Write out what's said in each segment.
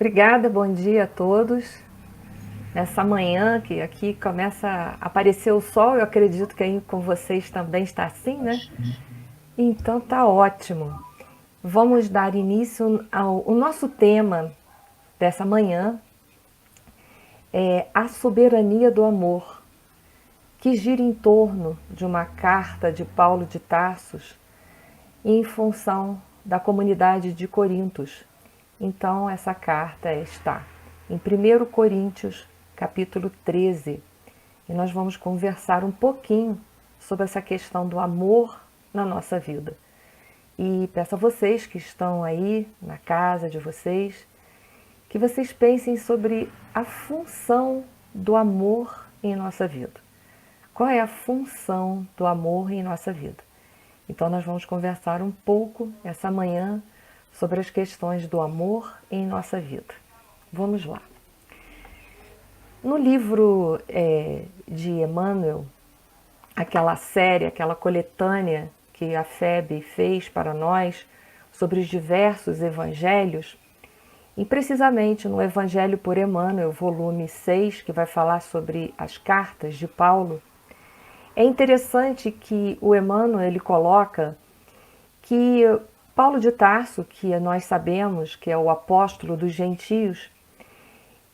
Obrigada, bom dia a todos. Nessa manhã que aqui começa a aparecer o sol, eu acredito que aí com vocês também está assim, né? Então tá ótimo. Vamos dar início ao nosso tema dessa manhã, é a soberania do amor, que gira em torno de uma carta de Paulo de Tarsos em função da comunidade de Corintos. Então essa carta está em 1 Coríntios, capítulo 13, e nós vamos conversar um pouquinho sobre essa questão do amor na nossa vida. E peço a vocês que estão aí na casa de vocês, que vocês pensem sobre a função do amor em nossa vida. Qual é a função do amor em nossa vida? Então nós vamos conversar um pouco essa manhã sobre as questões do amor em nossa vida. Vamos lá. No livro de Emmanuel, aquela série, aquela coletânea que a FEB fez para nós sobre os diversos evangelhos, e precisamente no Evangelho por Emmanuel, volume 6, que vai falar sobre as cartas de Paulo, é interessante que o Emmanuel ele coloca que Paulo de Tarso, que nós sabemos que é o apóstolo dos gentios,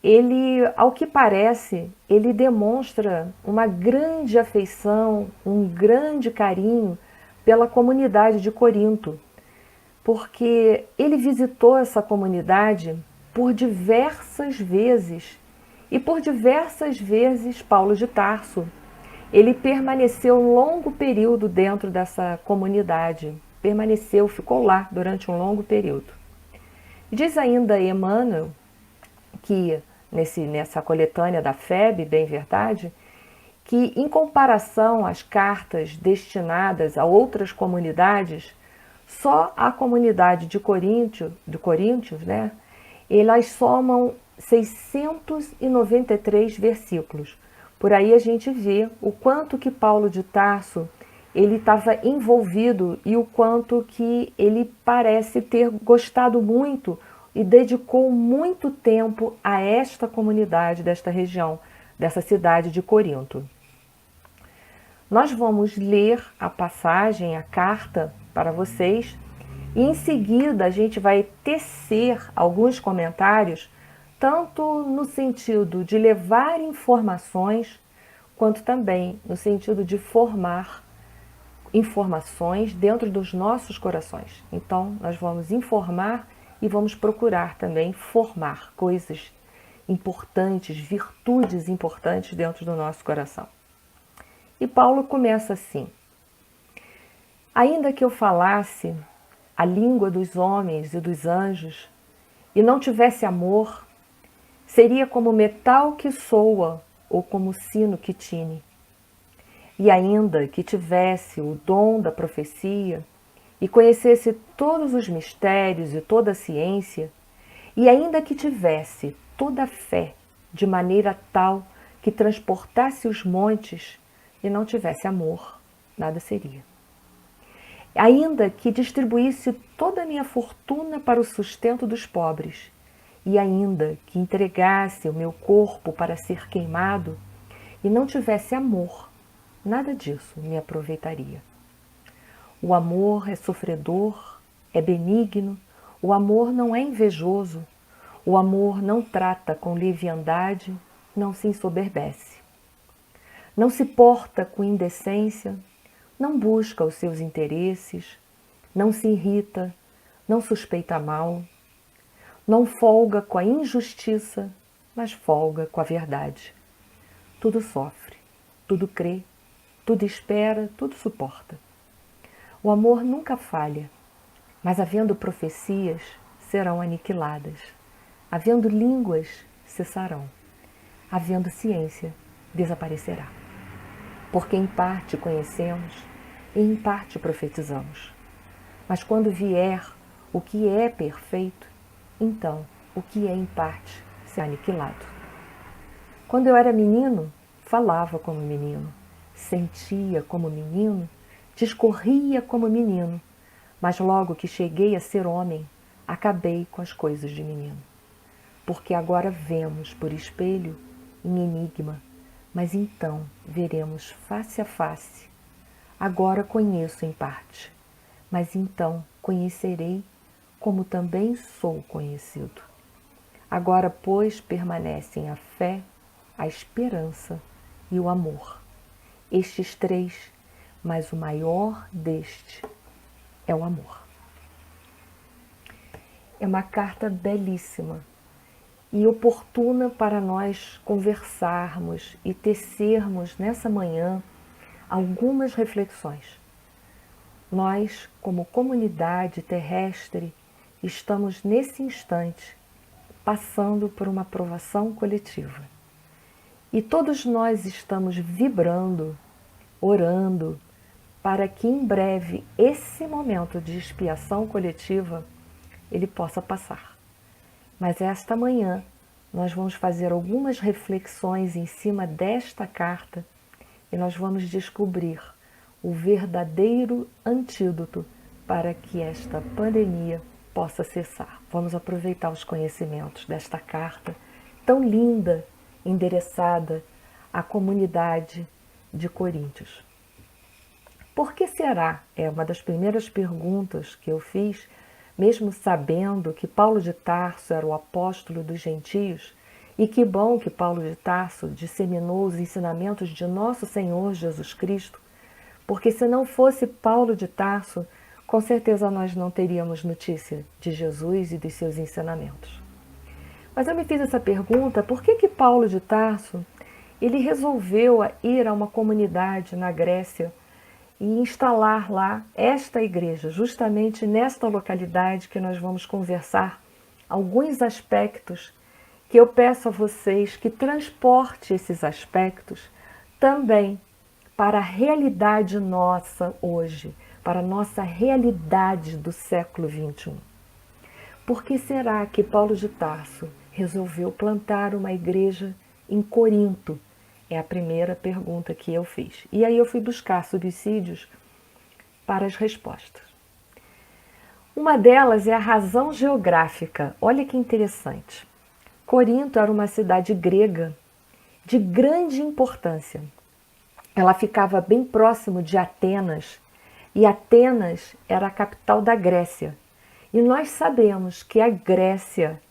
ele, ao que parece, ele demonstra uma grande afeição, um grande carinho pela comunidade de Corinto, porque ele visitou essa comunidade por diversas vezes, e por diversas vezes Paulo de Tarso, ele permaneceu um longo período dentro dessa comunidade, ficou lá durante um longo período. Diz ainda Emmanuel que nessa coletânea da FEB, bem verdade, que em comparação às cartas destinadas a outras comunidades, só a comunidade de Coríntios, né, elas somam 693 versículos. Por aí a gente vê o quanto que Paulo de Tarso ele estava envolvido e o quanto que ele parece ter gostado muito e dedicou muito tempo a esta comunidade, desta região, dessa cidade de Corinto. Nós vamos ler a passagem, a carta para vocês, e em seguida a gente vai tecer alguns comentários, tanto no sentido de levar informações, quanto também no sentido de formar informações dentro dos nossos corações. Então, nós vamos informar e vamos procurar também formar coisas importantes, virtudes importantes dentro do nosso coração. E Paulo começa assim: ainda que eu falasse a língua dos homens e dos anjos e não tivesse amor, seria como metal que soa ou como sino que tine. E ainda que tivesse o dom da profecia e conhecesse todos os mistérios e toda a ciência, e ainda que tivesse toda a fé de maneira tal que transportasse os montes e não tivesse amor, nada seria. Ainda que distribuísse toda a minha fortuna para o sustento dos pobres, e ainda que entregasse o meu corpo para ser queimado, e não tivesse amor, nada disso me aproveitaria. O amor é sofredor, é benigno, o amor não é invejoso, o amor não trata com leviandade, não se ensoberbece. Não se porta com indecência, não busca os seus interesses, não se irrita, não suspeita mal, não folga com a injustiça, mas folga com a verdade. Tudo sofre, tudo crê, tudo espera, tudo suporta. O amor nunca falha, mas havendo profecias, serão aniquiladas. Havendo línguas, cessarão. Havendo ciência, desaparecerá. Porque em parte conhecemos e em parte profetizamos. Mas quando vier o que é perfeito, então o que é em parte será aniquilado. Quando eu era menino, falava como menino, sentia como menino, discorria como menino, mas logo que cheguei a ser homem, acabei com as coisas de menino. porque agora vemos por espelho em enigma, mas então veremos face a face. Agora conheço em parte, mas então conhecerei como também sou conhecido. Agora, pois, permanecem a fé, a esperança e o amor. Estes três, mas o maior deste é o amor. É uma carta belíssima e oportuna para nós conversarmos e tecermos nessa manhã algumas reflexões. Nós, como comunidade terrestre, estamos nesse instante passando por uma provação coletiva. E todos nós estamos vibrando, orando, para que em breve esse momento de expiação coletiva ele possa passar. Mas esta manhã nós vamos fazer algumas reflexões em cima desta carta e nós vamos descobrir o verdadeiro antídoto para que esta pandemia possa cessar. Vamos aproveitar os conhecimentos desta carta tão linda, endereçada à comunidade de Coríntios. Por que será? É uma das primeiras perguntas que eu fiz, mesmo sabendo que Paulo de Tarso era o apóstolo dos gentios, e que bom que Paulo de Tarso disseminou os ensinamentos de nosso Senhor Jesus Cristo, porque se não fosse Paulo de Tarso, com certeza nós não teríamos notícia de Jesus e dos seus ensinamentos. Mas eu me fiz essa pergunta, por que Paulo de Tarso ele resolveu ir a uma comunidade na Grécia e instalar lá esta igreja, justamente nesta localidade que nós vamos conversar alguns aspectos que eu peço a vocês que transporte esses aspectos também para a realidade nossa hoje, para a nossa realidade do século XXI. Por que será que Paulo de Tarso resolveu plantar uma igreja em Corinto? É a primeira pergunta que eu fiz. E aí eu fui buscar subsídios para as respostas. Uma delas é a razão geográfica. Olha que interessante. Corinto era uma cidade grega de grande importância. Ela ficava bem próximo de Atenas, e Atenas era a capital da Grécia. E nós sabemos que a Grécia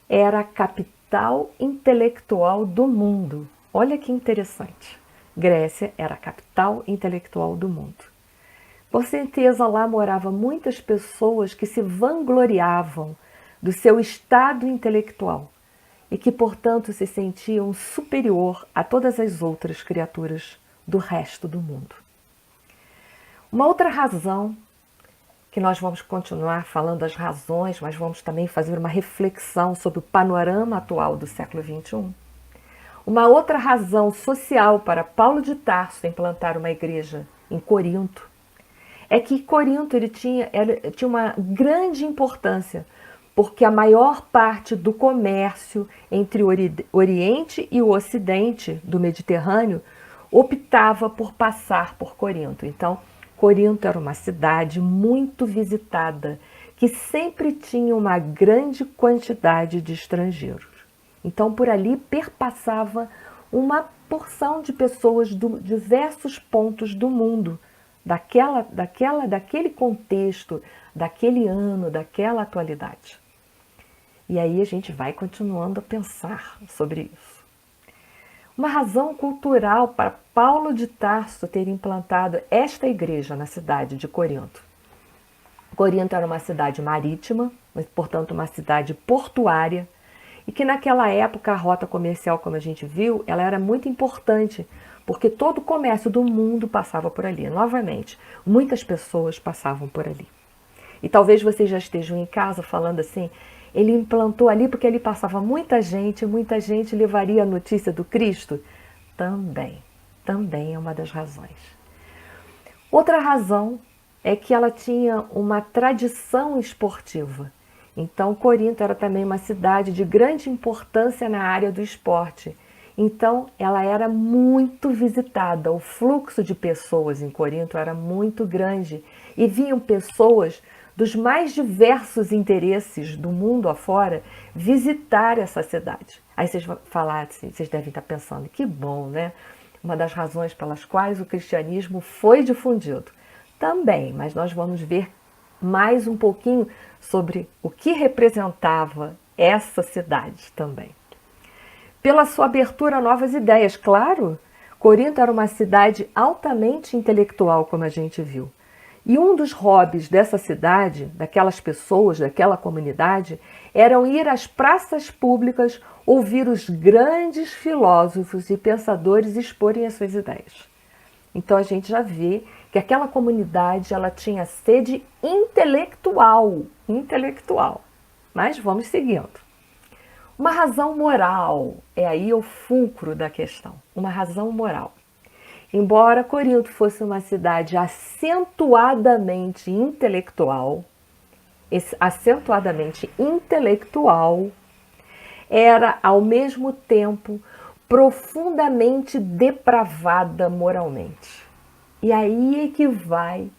era a capital intelectual do mundo. Olha que interessante. Grécia era a capital intelectual do mundo. Com certeza lá moravam muitas pessoas que se vangloriavam do seu estado intelectual e que, portanto, se sentiam superior a todas as outras criaturas do resto do mundo. Uma outra razão, que nós vamos continuar falando as razões, mas vamos também fazer uma reflexão sobre o panorama atual do século XXI. Uma outra razão social para Paulo de Tarso implantar uma igreja em Corinto é que Corinto ele tinha uma grande importância, porque a maior parte do comércio entre o Oriente e o Ocidente do Mediterrâneo optava por passar por Corinto. Então, Corinto era uma cidade muito visitada, que sempre tinha uma grande quantidade de estrangeiros. Então, por ali perpassava uma porção de pessoas de diversos pontos do mundo, daquele contexto, daquele ano, daquela atualidade. E aí a gente vai continuando a pensar sobre isso. Uma razão cultural para Paulo de Tarso ter implantado esta igreja na cidade de Corinto. Corinto era uma cidade marítima, mas, portanto, uma cidade portuária, e que naquela época a rota comercial, como a gente viu, ela era muito importante, porque todo o comércio do mundo passava por ali. Novamente, muitas pessoas passavam por ali. E talvez vocês já estejam em casa falando assim, ele implantou ali porque ali passava muita gente levaria a notícia do Cristo. Também é uma das razões. Outra razão é que ela tinha uma tradição esportiva. Então, Corinto era também uma cidade de grande importância na área do esporte. Então, ela era muito visitada. O fluxo de pessoas em Corinto era muito grande. E vinham pessoas dos mais diversos interesses do mundo afora visitar essa cidade. Aí vocês vão falar assim, vocês devem estar pensando, que bom, né? Uma das razões pelas quais o cristianismo foi difundido. Também, mas nós vamos ver mais um pouquinho sobre o que representava essa cidade também. Pela sua abertura a novas ideias, claro, Corinto era uma cidade altamente intelectual, como a gente viu. E um dos hobbies dessa cidade, daquelas pessoas, daquela comunidade, eram ir às praças públicas ouvir os grandes filósofos e pensadores exporem as suas ideias. Então a gente já vê que aquela comunidade ela tinha sede intelectual. Mas vamos seguindo. Uma razão moral, é aí o fulcro da questão, uma razão moral. Embora Corinto fosse uma cidade acentuadamente intelectual, era ao mesmo tempo profundamente depravada moralmente. E aí é que vai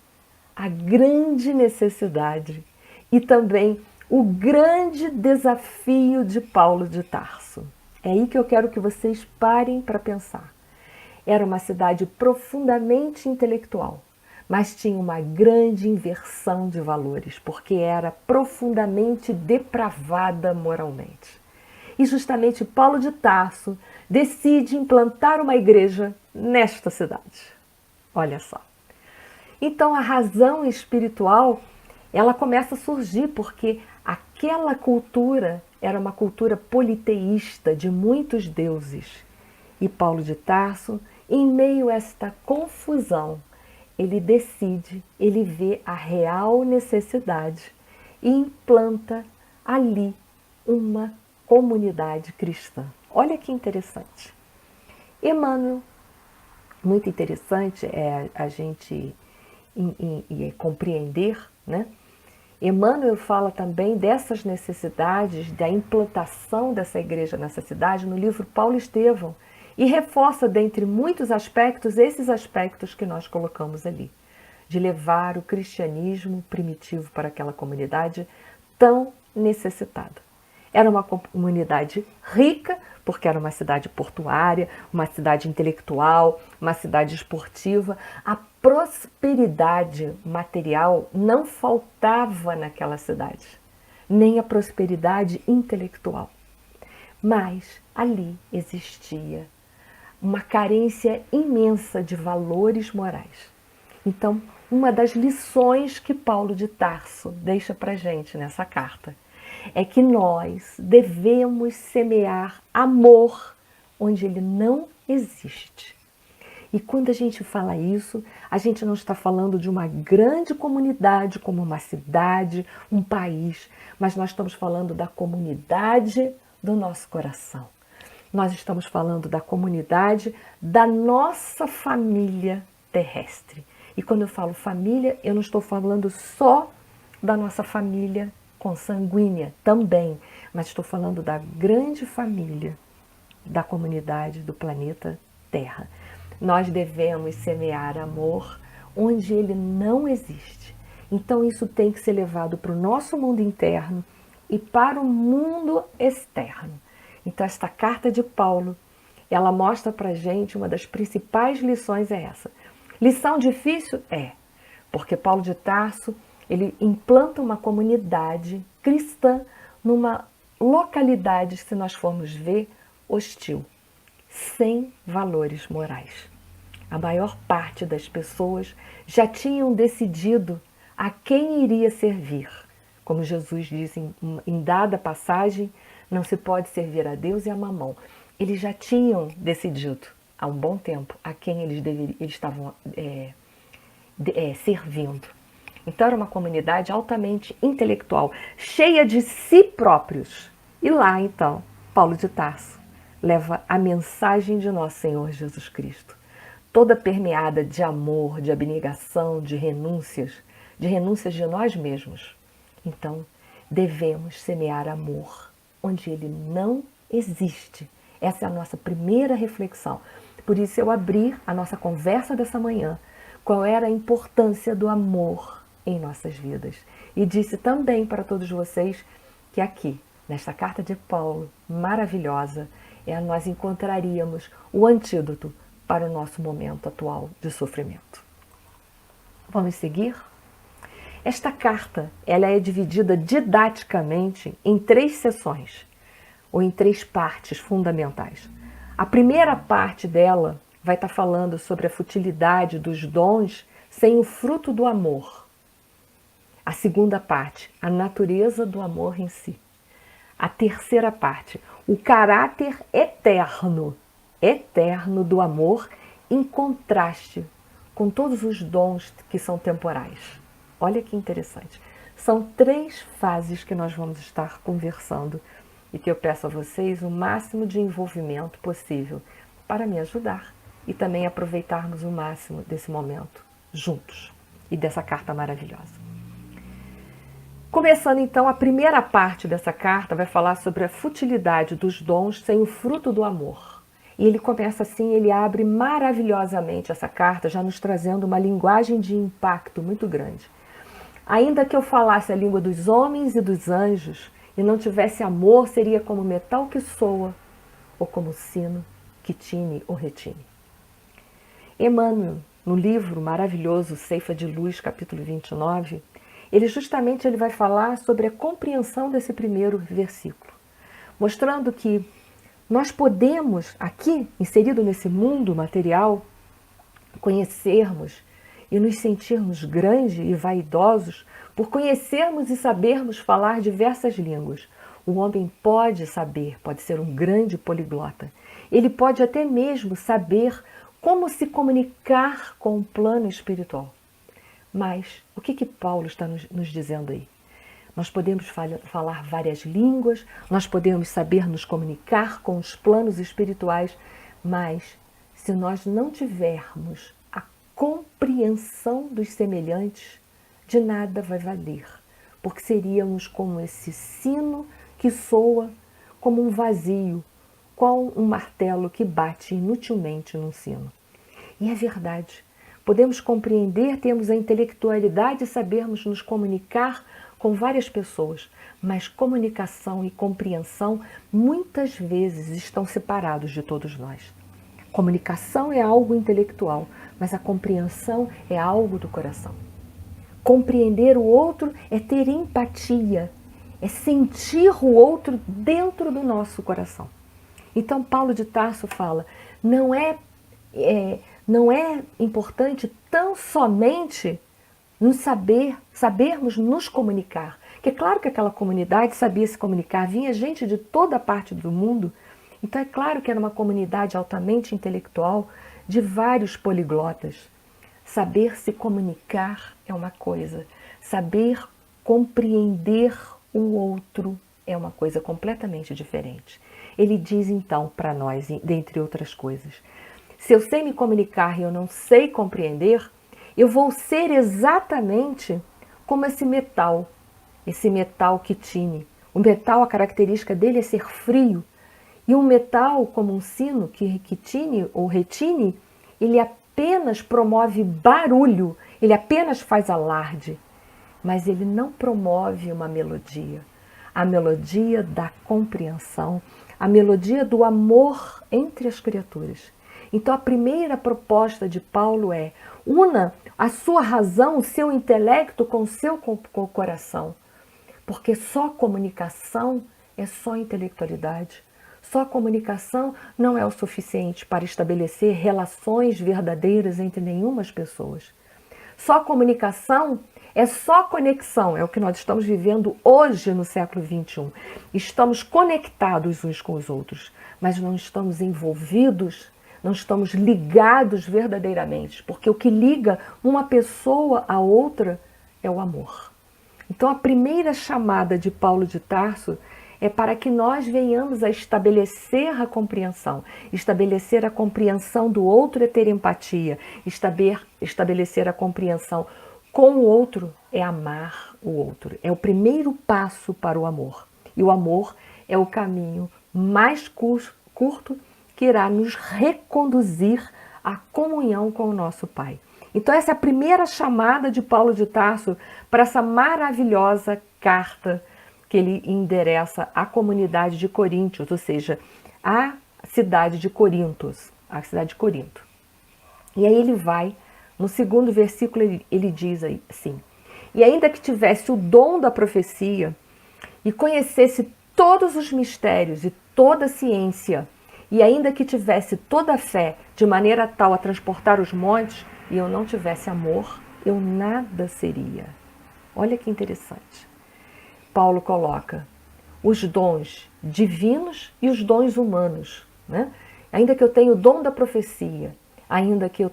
a grande necessidade e também o grande desafio de Paulo de Tarso. É aí que eu quero que vocês parem para pensar. Era uma cidade profundamente intelectual, mas tinha uma grande inversão de valores, porque era profundamente depravada moralmente. E justamente Paulo de Tarso decide implantar uma igreja nesta cidade. Olha só. Então a razão espiritual, ela começa a surgir porque aquela cultura era uma cultura politeísta de muitos deuses. E Paulo de Tarso, em meio a esta confusão, ele decide, ele vê a real necessidade e implanta ali uma comunidade cristã. Olha que interessante. Emmanuel, muito interessante é a gente compreender, né? Emmanuel fala também dessas necessidades, da implantação dessa igreja nessa cidade no livro Paulo Estevão e reforça, dentre muitos aspectos, esses aspectos que nós colocamos ali, de levar o cristianismo primitivo para aquela comunidade tão necessitada. Era uma comunidade rica, porque era uma cidade portuária, uma cidade intelectual, uma cidade esportiva. A prosperidade material não faltava naquela cidade, nem a prosperidade intelectual. Mas ali existia uma carência imensa de valores morais. Então, uma das lições que Paulo de Tarso deixa para a gente nessa carta é que nós devemos semear amor onde ele não existe. E quando a gente fala isso, a gente não está falando de uma grande comunidade como uma cidade, um país, mas nós estamos falando da comunidade do nosso coração. Nós estamos falando da comunidade da nossa família terrestre. E quando eu falo família, eu não estou falando só da nossa família consanguínea também, mas estou falando da grande família da comunidade do planeta Terra. Nós devemos semear amor onde ele não existe. Então isso tem que ser levado para o nosso mundo interno e para o mundo externo. Então esta carta de Paulo, ela mostra para a gente uma das principais lições é essa. Lição difícil? É, porque Paulo de Tarso, ele implanta uma comunidade cristã numa localidade, se nós formos ver, hostil, sem valores morais. A maior parte das pessoas já tinham decidido a quem iria servir. Como Jesus diz em dada passagem, não se pode servir a Deus e a Mamão. Eles já tinham decidido há um bom tempo a quem eles estavam servindo. Então era uma comunidade altamente intelectual, cheia de si próprios. E lá então, Paulo de Tarso leva a mensagem de nosso Senhor Jesus Cristo, toda permeada de amor, de abnegação, de renúncias de nós mesmos. Então, devemos semear amor onde ele não existe. Essa é a nossa primeira reflexão. Por isso eu abri a nossa conversa dessa manhã. Qual era a importância do amor em nossas vidas. E disse também para todos vocês que aqui, nesta carta de Paulo, maravilhosa, nós encontraríamos o antídoto para o nosso momento atual de sofrimento. Vamos seguir? Esta carta, ela é dividida didaticamente em 3 seções, ou em 3 partes fundamentais. A primeira parte dela vai estar falando sobre a futilidade dos dons sem o fruto do amor. A segunda parte, a natureza do amor em si. A terceira parte, o caráter eterno do amor em contraste com todos os dons que são temporais. Olha que interessante. São 3 fases que nós vamos estar conversando e que eu peço a vocês o máximo de envolvimento possível para me ajudar e também aproveitarmos o máximo desse momento juntos e dessa carta maravilhosa. Começando então, a primeira parte dessa carta vai falar sobre a futilidade dos dons sem o fruto do amor. E ele começa assim, ele abre maravilhosamente essa carta, já nos trazendo uma linguagem de impacto muito grande. Ainda que eu falasse a língua dos homens e dos anjos e não tivesse amor, seria como metal que soa, ou como sino que tine ou retine. Emmanuel, no livro maravilhoso Ceifa de Luz, capítulo 29, ele vai falar sobre a compreensão desse primeiro versículo, mostrando que nós podemos, aqui, inserido nesse mundo material, conhecermos e nos sentirmos grandes e vaidosos por conhecermos e sabermos falar diversas línguas. O homem pode saber, pode ser um grande poliglota. Ele pode até mesmo saber como se comunicar com o plano espiritual. Mas o que Paulo está nos dizendo aí? Nós podemos falar várias línguas, nós podemos saber nos comunicar com os planos espirituais, mas se nós não tivermos a compreensão dos semelhantes, de nada vai valer, porque seríamos como esse sino que soa como um vazio, qual um martelo que bate inutilmente num sino. E é verdade. Podemos compreender, temos a intelectualidade e sabermos nos comunicar com várias pessoas, mas comunicação e compreensão muitas vezes estão separados de todos nós. Comunicação é algo intelectual, mas a compreensão é algo do coração. Compreender o outro é ter empatia, é sentir o outro dentro do nosso coração. Então Paulo de Tarso fala, não é importante tão somente sabermos nos comunicar. Que é claro que aquela comunidade sabia se comunicar, vinha gente de toda parte do mundo, então é claro que era uma comunidade altamente intelectual, de vários poliglotas. Saber se comunicar é uma coisa, saber compreender o outro é uma coisa completamente diferente. Ele diz então para nós, dentre outras coisas, se eu sei me comunicar e eu não sei compreender, eu vou ser exatamente como esse metal que tine. O metal, a característica dele é ser frio. E um metal como um sino que tine ou retine, ele apenas promove barulho, ele apenas faz alarde, mas ele não promove uma melodia. A melodia da compreensão, a melodia do amor entre as criaturas. Então a primeira proposta de Paulo é: una a sua razão, o seu intelecto com o seu coração. Porque só comunicação é só intelectualidade. Só comunicação não é o suficiente para estabelecer relações verdadeiras entre nenhumas pessoas. Só comunicação é só conexão, é o que nós estamos vivendo hoje no século XXI. Estamos conectados uns com os outros, mas não estamos envolvidos, não estamos ligados verdadeiramente, porque o que liga uma pessoa a outra é o amor. Então a primeira chamada de Paulo de Tarso é para que nós venhamos a estabelecer a compreensão. Estabelecer a compreensão do outro é ter empatia. Estabelecer a compreensão com o outro é amar o outro. É o primeiro passo para o amor. E o amor é o caminho mais curto que irá nos reconduzir a comunhão com o nosso Pai. Então essa é a primeira chamada de Paulo de Tarso para essa maravilhosa carta que ele endereça à comunidade de Coríntios, ou seja, à cidade de Corintos, a cidade de Corinto. E aí ele vai, no segundo versículo ele diz assim: e ainda que tivesse o dom da profecia e conhecesse todos os mistérios e toda a ciência, e ainda que tivesse toda a fé de maneira tal a transportar os montes, e eu não tivesse amor, eu nada seria. Olha que interessante. Paulo coloca os dons divinos e os dons humanos, né? Ainda que eu tenha o dom da profecia, ainda que eu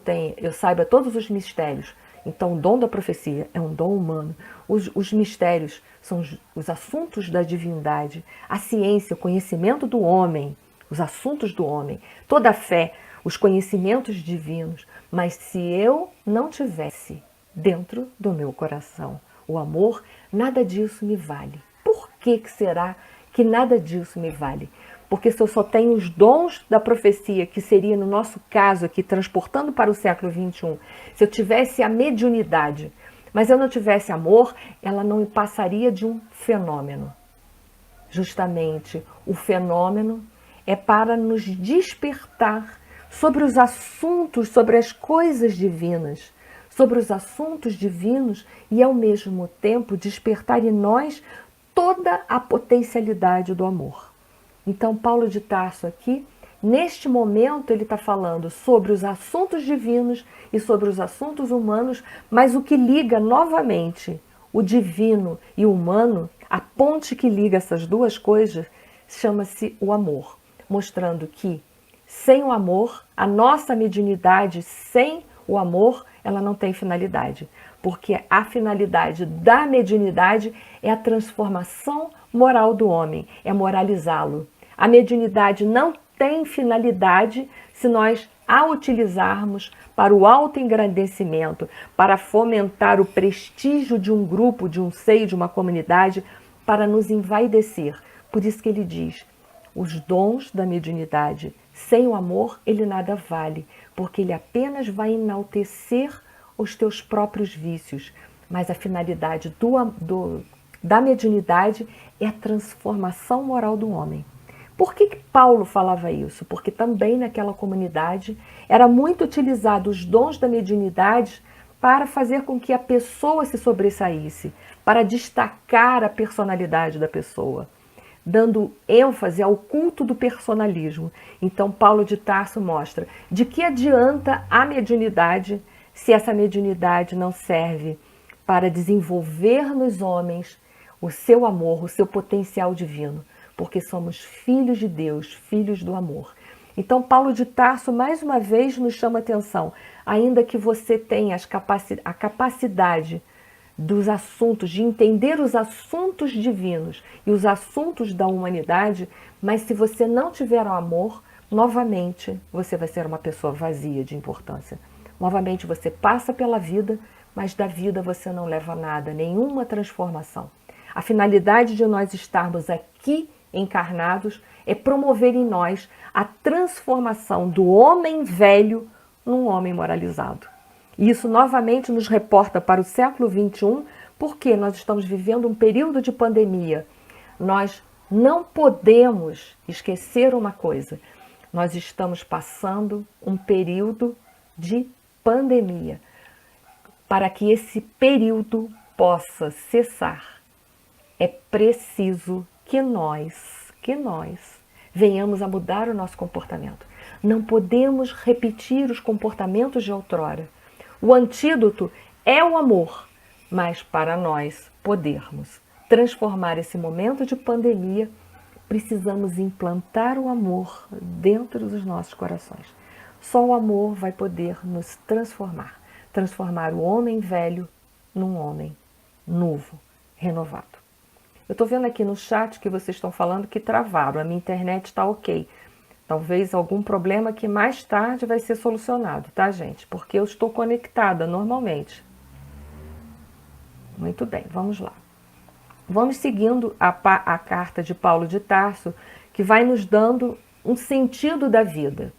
saiba todos os mistérios, então o dom da profecia é um dom humano. Os mistérios são os assuntos da divindade, a ciência, o conhecimento do homem, os assuntos do homem, toda a fé, os conhecimentos divinos. Mas se eu não tivesse dentro do meu coração o amor, nada disso me vale. Por que será que nada disso me vale? Porque se eu só tenho os dons da profecia, que seria no nosso caso aqui, transportando para o século XXI, se eu tivesse a mediunidade, mas eu não tivesse amor, ela não passaria de um fenômeno. Justamente o fenômeno é para nos despertar sobre os assuntos, sobre as coisas divinas, sobre os assuntos divinos e ao mesmo tempo despertar em nós toda a potencialidade do amor. Então Paulo de Tarso aqui, neste momento ele está falando sobre os assuntos divinos e sobre os assuntos humanos, mas o que liga novamente o divino e o humano, a ponte que liga essas duas coisas, chama-se o amor, mostrando que sem o amor, a nossa mediunidade sem o amor, ela não tem finalidade. Porque a finalidade da mediunidade é a transformação moral do homem, é moralizá-lo. A mediunidade não tem finalidade se nós a utilizarmos para o autoengrandecimento, para fomentar o prestígio de um grupo, de um seio, de uma comunidade, para nos envaidecer. Por isso que ele diz, os dons da mediunidade, sem o amor, ele nada vale, porque ele apenas vai enaltecer os teus próprios vícios. Mas a finalidade da mediunidade é a transformação moral do homem. Por que Paulo falava isso? Porque também naquela comunidade era muito utilizado os dons da mediunidade para fazer com que a pessoa se sobressaísse, para destacar a personalidade da pessoa, dando ênfase ao culto do personalismo. Então Paulo de Tarso mostra de que adianta a mediunidade se essa mediunidade não serve para desenvolver nos homens o seu amor, o seu potencial divino, porque somos filhos de Deus, filhos do amor. Então Paulo de Tarso mais uma vez nos chama a atenção, ainda que você tenha a capacidade dos assuntos, de entender os assuntos divinos e os assuntos da humanidade, mas se você não tiver o amor, novamente você vai ser uma pessoa vazia de importância. Novamente você passa pela vida, mas da vida você não leva nada, nenhuma transformação. A finalidade de nós estarmos aqui encarnados é promover em nós a transformação do homem velho num homem moralizado. E isso novamente nos reporta para o século XXI, porque nós estamos vivendo um período de pandemia. Nós não podemos esquecer uma coisa, nós estamos passando um período de pandemia. Para que esse período possa cessar, é preciso que nós venhamos a mudar o nosso comportamento. Não podemos repetir os comportamentos de outrora. O antídoto é o amor, mas para nós podermos transformar esse momento de pandemia, precisamos implantar o amor dentro dos nossos corações. Só o amor vai poder nos transformar o homem velho num homem novo, renovado. Eu estou vendo aqui no chat que vocês estão falando que travaram, a minha internet está ok. Talvez algum problema que mais tarde vai ser solucionado, tá, gente? Porque eu estou conectada normalmente. Muito bem, vamos lá. Vamos seguindo a carta de Paulo de Tarso, que vai nos dando um sentido da vida.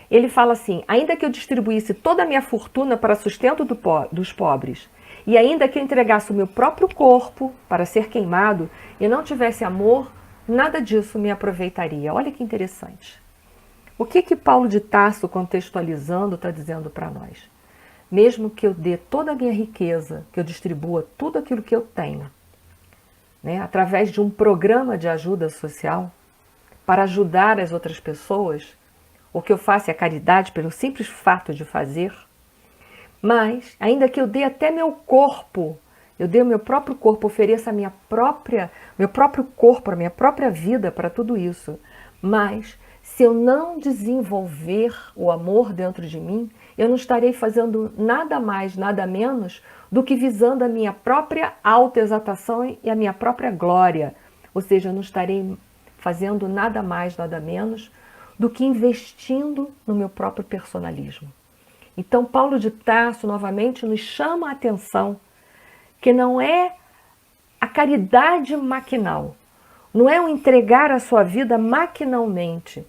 ele fala assim: ainda que eu distribuísse toda a minha fortuna para sustento dos pobres, e ainda que eu entregasse o meu próprio corpo para ser queimado, e não tivesse amor, nada disso me aproveitaria. Olha que interessante. O que Paulo de Tarso, contextualizando, está dizendo para nós? Mesmo que eu dê toda a minha riqueza, que eu distribua tudo aquilo que eu tenho, né, através de um programa de ajuda social, para ajudar as outras pessoas, ou que eu faça a caridade pelo simples fato de fazer, mas, ainda que eu dê até meu corpo, eu dê o meu próprio corpo, ofereça meu próprio corpo, a minha própria vida para tudo isso, mas se eu não desenvolver o amor dentro de mim, eu não estarei fazendo nada mais, nada menos do que visando a minha própria autoexaltação e a minha própria glória. Ou seja, eu não estarei fazendo nada mais, nada menos do que investindo no meu próprio personalismo. Então, Paulo de Tarso, novamente, nos chama a atenção que não é a caridade maquinal, não é o entregar a sua vida maquinalmente,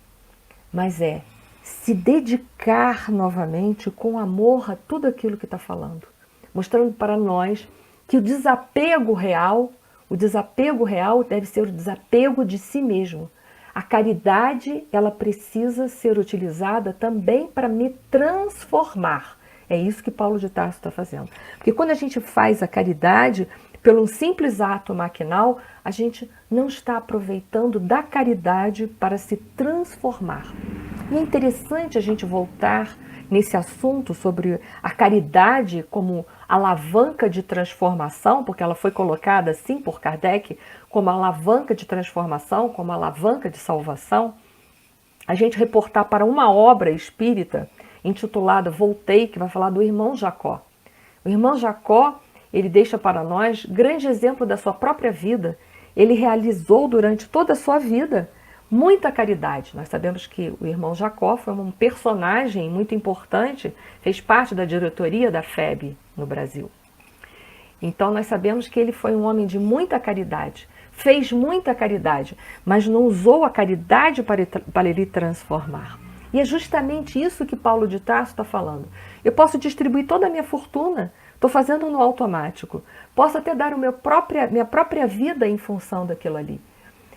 mas é se dedicar novamente com amor a tudo aquilo que está falando, mostrando para nós que o desapego real deve ser o desapego de si mesmo. A caridade, ela precisa ser utilizada também para me transformar. É isso que Paulo de Tarso está fazendo. Porque quando a gente faz a caridade pelo um simples ato maquinal, a gente não está aproveitando da caridade para se transformar. E é interessante a gente voltar nesse assunto sobre a caridade como alavanca de transformação, porque ela foi colocada assim por Kardec, como alavanca de transformação, como alavanca de salvação, a gente reportar para uma obra espírita intitulada Voltei, que vai falar do irmão Jacó. O irmão Jacó, ele deixa para nós grande exemplo da sua própria vida. Ele realizou durante toda a sua vida muita caridade. Nós sabemos que o irmão Jacó foi um personagem muito importante, fez parte da diretoria da FEB no Brasil. Então nós sabemos que ele foi um homem de muita caridade, fez muita caridade, mas não usou a caridade para ele transformar. E é justamente isso que Paulo de Tarso está falando. Eu posso distribuir toda a minha fortuna, estou fazendo no automático, posso até dar minha própria vida em função daquilo ali.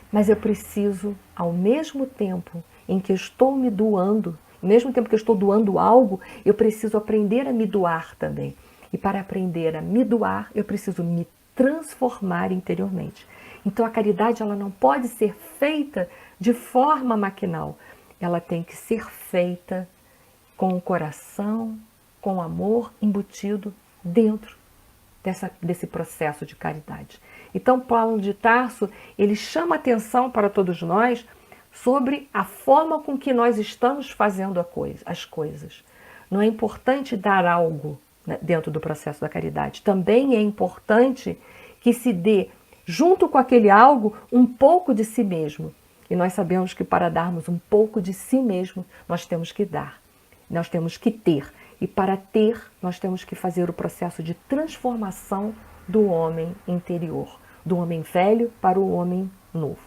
Mas eu preciso, ao mesmo tempo em que eu estou me doando, ao mesmo tempo que eu estou doando algo, eu preciso aprender a me doar também. E para aprender a me doar, eu preciso me transformar interiormente. Então a caridade, ela não pode ser feita de forma maquinal. Ela tem que ser feita com o coração, com o amor embutido dentro desse processo de caridade. Então, Paulo de Tarso, ele chama atenção para todos nós sobre a forma com que nós estamos fazendo as coisas. Não é importante dar algo, né, dentro do processo da caridade. Também é importante que se dê, junto com aquele algo, um pouco de si mesmo. E nós sabemos que para darmos um pouco de si mesmo, nós temos que dar, nós temos que ter. E para ter, nós temos que fazer o processo de transformação do homem interior, do homem velho para o homem novo.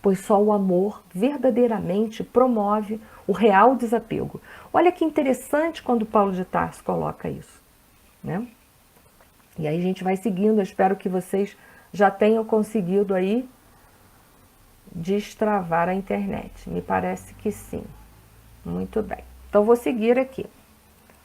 Pois só o amor verdadeiramente promove o real desapego. Olha que interessante quando Paulo de Tarso coloca isso, né? E aí a gente vai seguindo, eu espero que vocês já tenham conseguido aí destravar a internet. Me parece que sim. Muito bem. Então vou seguir aqui.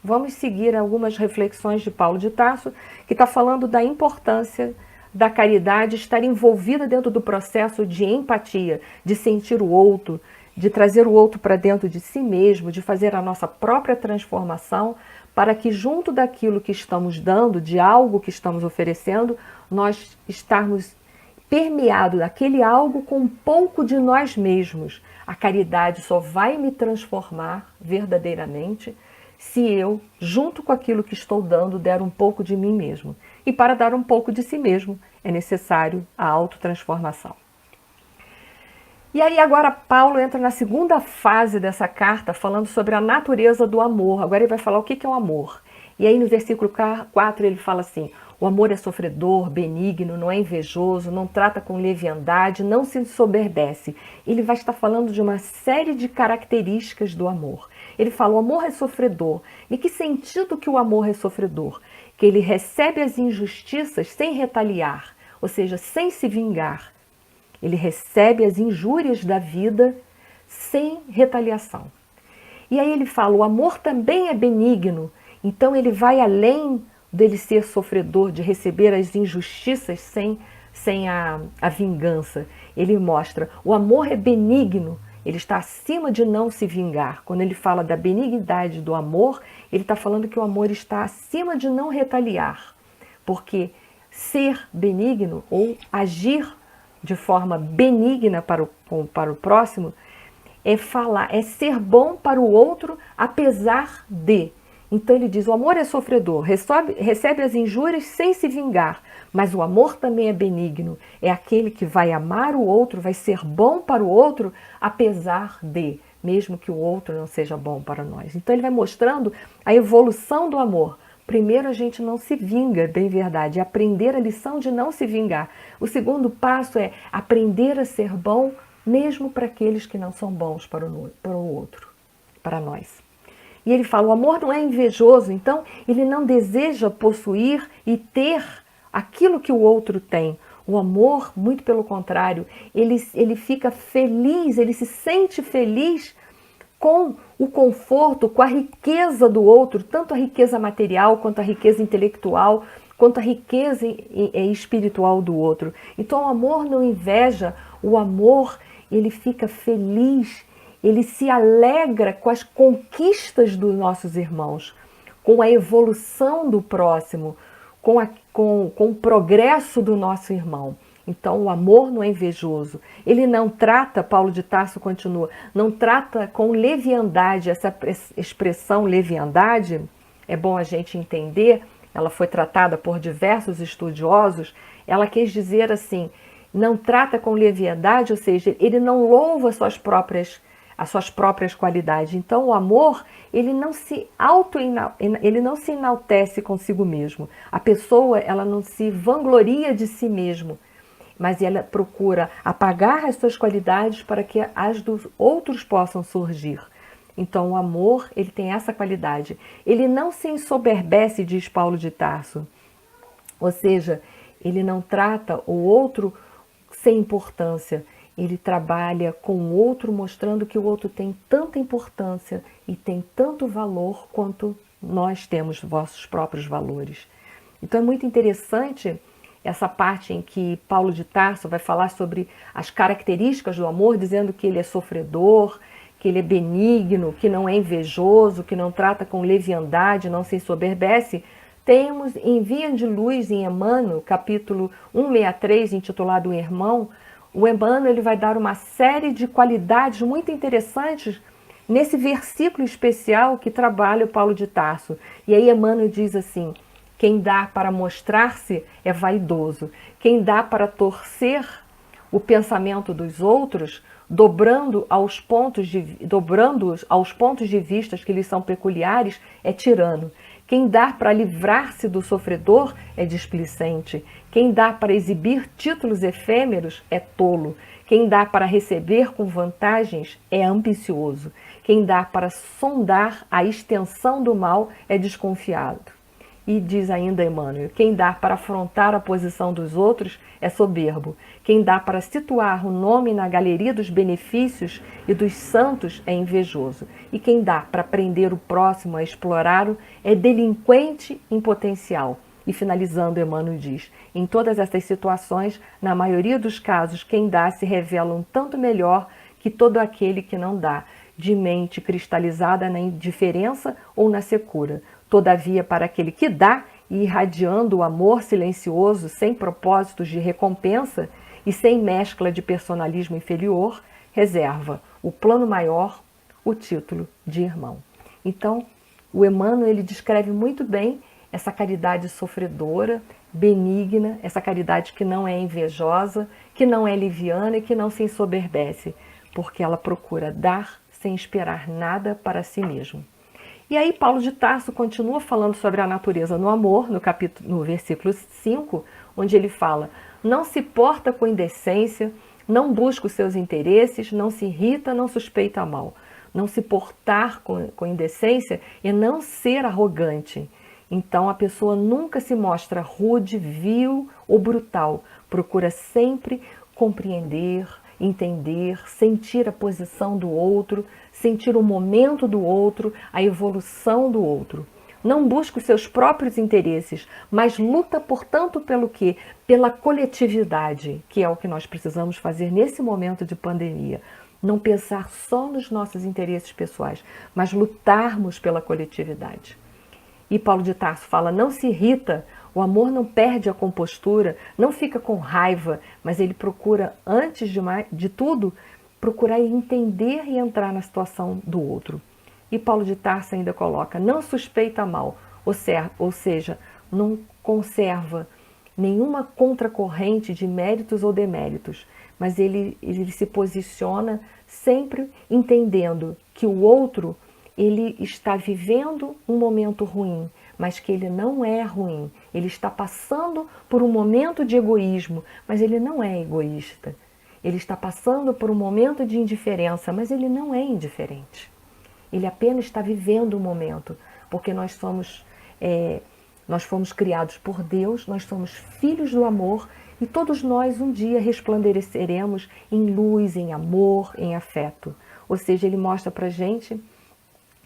Vamos seguir algumas reflexões de Paulo de Tarso, que está falando da importância da caridade estar envolvida dentro do processo de empatia, de sentir o outro, de trazer o outro para dentro de si mesmo, de fazer a nossa própria transformação, para que junto daquilo que estamos dando, de algo que estamos oferecendo, nós estarmos permeados daquele algo com um pouco de nós mesmos. A caridade só vai me transformar verdadeiramente se eu, junto com aquilo que estou dando, der um pouco de mim mesmo. E para dar um pouco de si mesmo, é necessário a autotransformação. E aí agora Paulo entra na segunda fase dessa carta, falando sobre a natureza do amor. Agora ele vai falar o que é o amor. E aí no versículo 4 ele fala assim: o amor é sofredor, benigno, não é invejoso, não trata com leviandade, não se ensoberbece. Ele vai estar falando de uma série de características do amor. ele fala, o amor é sofredor. Em que sentido que o amor é sofredor? Que ele recebe as injustiças sem retaliar, ou seja, sem se vingar. Ele recebe as injúrias da vida sem retaliação. E aí ele fala, o amor também é benigno, então ele vai além dele ser sofredor, de receber as injustiças sem a vingança. Ele mostra, o amor é benigno, ele está acima de não se vingar. Quando ele fala da benignidade do amor, ele está falando que o amor está acima de não retaliar. Porque ser benigno ou agir de forma benigna para o próximo é falar, é ser bom para o outro apesar de. Então ele diz, o amor é sofredor, recebe as injúrias sem se vingar, mas o amor também é benigno, é aquele que vai amar o outro, vai ser bom para o outro, apesar de, mesmo que o outro não seja bom para nós. Então ele vai mostrando a evolução do amor. Primeiro a gente não se vinga, bem verdade, é aprender a lição de não se vingar. O segundo passo é aprender a ser bom, mesmo para aqueles que não são bons para o outro, para nós. E ele fala, o amor não é invejoso, então ele não deseja possuir e ter aquilo que o outro tem. O amor, muito pelo contrário, ele fica feliz, ele se sente feliz com o conforto, com a riqueza do outro, tanto a riqueza material, quanto a riqueza intelectual, quanto a riqueza espiritual do outro. Então o amor não inveja, o amor ele fica feliz, ele se alegra com as conquistas dos nossos irmãos, com a evolução do próximo, com o progresso do nosso irmão. Então o amor não é invejoso. Ele não trata, Paulo de Tarso continua, não trata com leviandade. Essa expressão leviandade, é bom a gente entender, ela foi tratada por diversos estudiosos, ela quis dizer assim, não trata com leviandade, ou seja, ele não louva as suas próprias qualidades. Então o amor, ele não se enaltece consigo mesmo. A pessoa, ela não se vangloria de si mesmo, mas ela procura apagar as suas qualidades para que as dos outros possam surgir. Então o amor, ele tem essa qualidade. Ele não se ensoberbece, diz Paulo de Tarso. Ou seja, ele não trata o outro sem importância. Ele trabalha com o outro, mostrando que o outro tem tanta importância e tem tanto valor quanto nós temos vossos próprios valores. Então é muito interessante essa parte em que Paulo de Tarso vai falar sobre as características do amor, dizendo que ele é sofredor, que ele é benigno, que não é invejoso, que não trata com leviandade, não se ensoberbece. Temos em Via de Luz, em Emmanuel, capítulo 163, intitulado O Irmão, o Emmanuel ele vai dar uma série de qualidades muito interessantes nesse versículo especial que trabalha o Paulo de Tarso. E aí Emmanuel diz assim, quem dá para mostrar-se é vaidoso, quem dá para torcer o pensamento dos outros, dobrando-os aos pontos de vista que lhes são peculiares, é tirano. Quem dá para livrar-se do sofredor é displicente. Quem dá para exibir títulos efêmeros é tolo. Quem dá para receber com vantagens é ambicioso. Quem dá para sondar a extensão do mal é desconfiado. E diz ainda Emmanuel, quem dá para afrontar a posição dos outros é soberbo. Quem dá para situar o nome na galeria dos benefícios e dos santos é invejoso. E quem dá para prender o próximo a explorá-lo é delinquente em potencial. E finalizando, Emmanuel diz, em todas essas situações, na maioria dos casos, quem dá se revela um tanto melhor que todo aquele que não dá, de mente cristalizada na indiferença ou na secura. Todavia, para aquele que dá, e irradiando o amor silencioso, sem propósitos de recompensa e sem mescla de personalismo inferior, reserva o plano maior, o título de irmão. Então, o Emmanuel ele descreve muito bem essa caridade sofredora, benigna, essa caridade que não é invejosa, que não é liviana e que não se ensoberbece, porque ela procura dar sem esperar nada para si mesmo. E aí Paulo de Tarso continua falando sobre a natureza no amor, no versículo 5, onde ele fala, não se porta com indecência, não busca os seus interesses, não se irrita, não suspeita mal. Não se portar com indecência é não ser arrogante. Então a pessoa nunca se mostra rude, vil ou brutal. Procura sempre compreender, entender, sentir a posição do outro, sentir o momento do outro, a evolução do outro. Não busca os seus próprios interesses, mas luta, portanto, pelo quê? Pela coletividade, que é o que nós precisamos fazer nesse momento de pandemia. Não pensar só nos nossos interesses pessoais, mas lutarmos pela coletividade. E Paulo de Tarso fala, não se irrita, o amor não perde a compostura, não fica com raiva, mas ele procura, antes de tudo, procurar entender e entrar na situação do outro. E Paulo de Tarso ainda coloca, não suspeita mal, ou seja, não conserva nenhuma contracorrente de méritos ou deméritos, mas ele se posiciona sempre entendendo que o outro ele está vivendo um momento ruim, mas que ele não é ruim. Ele está passando por um momento de egoísmo, mas ele não é egoísta. Ele está passando por um momento de indiferença, mas ele não é indiferente. Ele apenas está vivendo o momento, porque nós fomos criados por Deus, nós somos filhos do amor e todos nós um dia resplandeceremos em luz, em amor, em afeto. Ou seja, ele mostra para a gente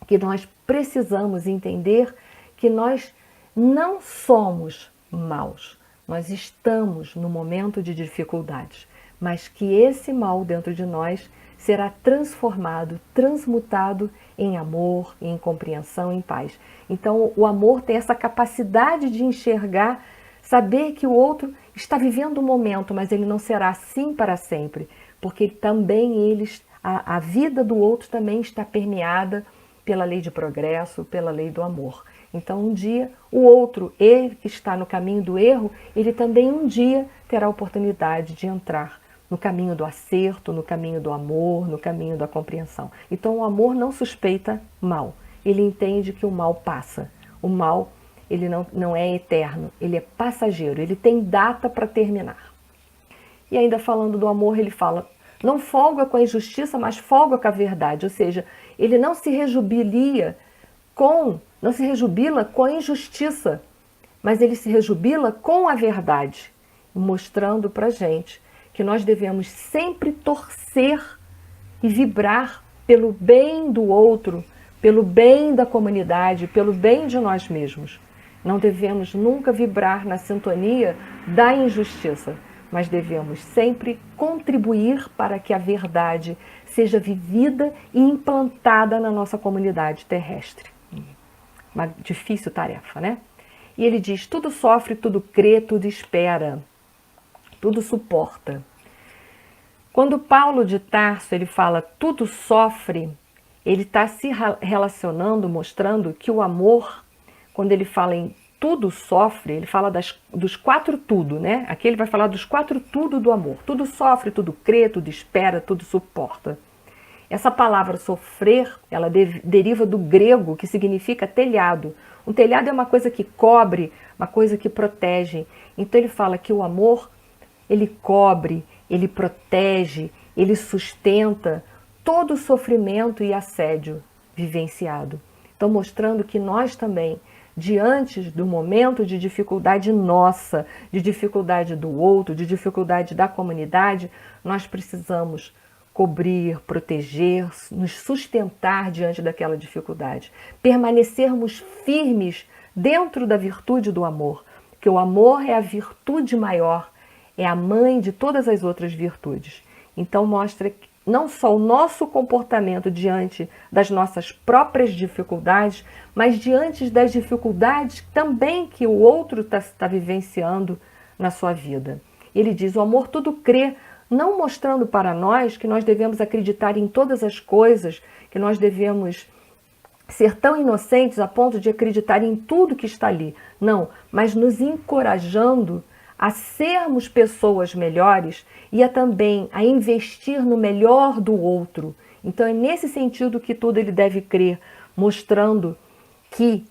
que nós precisamos entender que nós não somos maus, nós estamos no momento de dificuldades, mas que esse mal dentro de nós será transformado, transmutado em amor, em compreensão, em paz. Então o amor tem essa capacidade de enxergar, saber que o outro está vivendo um momento, mas ele não será assim para sempre, porque a vida do outro também está permeada pela lei de progresso, pela lei do amor. Então um dia o outro, ele que está no caminho do erro, ele também um dia terá a oportunidade de entrar no caminho do acerto, no caminho do amor, no caminho da compreensão. Então o amor não suspeita mal, ele entende que o mal passa. O mal, ele não é eterno, ele é passageiro, ele tem data para terminar. E ainda falando do amor, ele fala, não folga com a injustiça, mas folga com a verdade. Ou seja, ele não se rejubila com a injustiça, mas ele se rejubila com a verdade, mostrando para a gente que nós devemos sempre torcer e vibrar pelo bem do outro, pelo bem da comunidade, pelo bem de nós mesmos. Não devemos nunca vibrar na sintonia da injustiça, mas devemos sempre contribuir para que a verdade seja vivida e implantada na nossa comunidade terrestre. Uma difícil tarefa, né? E ele diz, tudo sofre, tudo crê, tudo espera, tudo suporta. Quando Paulo de Tarso ele fala tudo sofre, ele está se relacionando, mostrando que o amor, quando ele fala em tudo sofre, ele fala dos quatro tudo, né? Aqui ele vai falar dos quatro tudo do amor. Tudo sofre, tudo crê, tudo espera, tudo suporta. Essa palavra sofrer, ela deriva do grego, que significa telhado. Um telhado é uma coisa que cobre, uma coisa que protege. Então ele fala que o amor, ele cobre, ele protege, ele sustenta todo o sofrimento e assédio vivenciado. Então mostrando que nós também, diante do momento de dificuldade nossa, de dificuldade do outro, de dificuldade da comunidade, nós precisamos cobrir, proteger, nos sustentar diante daquela dificuldade. Permanecermos firmes dentro da virtude do amor, porque o amor é a virtude maior, é a mãe de todas as outras virtudes. Então mostra não só o nosso comportamento diante das nossas próprias dificuldades, mas diante das dificuldades também que o outro está vivenciando na sua vida. Ele diz, o amor tudo crê, não mostrando para nós que nós devemos acreditar em todas as coisas, que nós devemos ser tão inocentes a ponto de acreditar em tudo que está ali. Não, mas nos encorajando a sermos pessoas melhores e também a investir no melhor do outro. Então é nesse sentido que tudo ele deve crer, mostrando que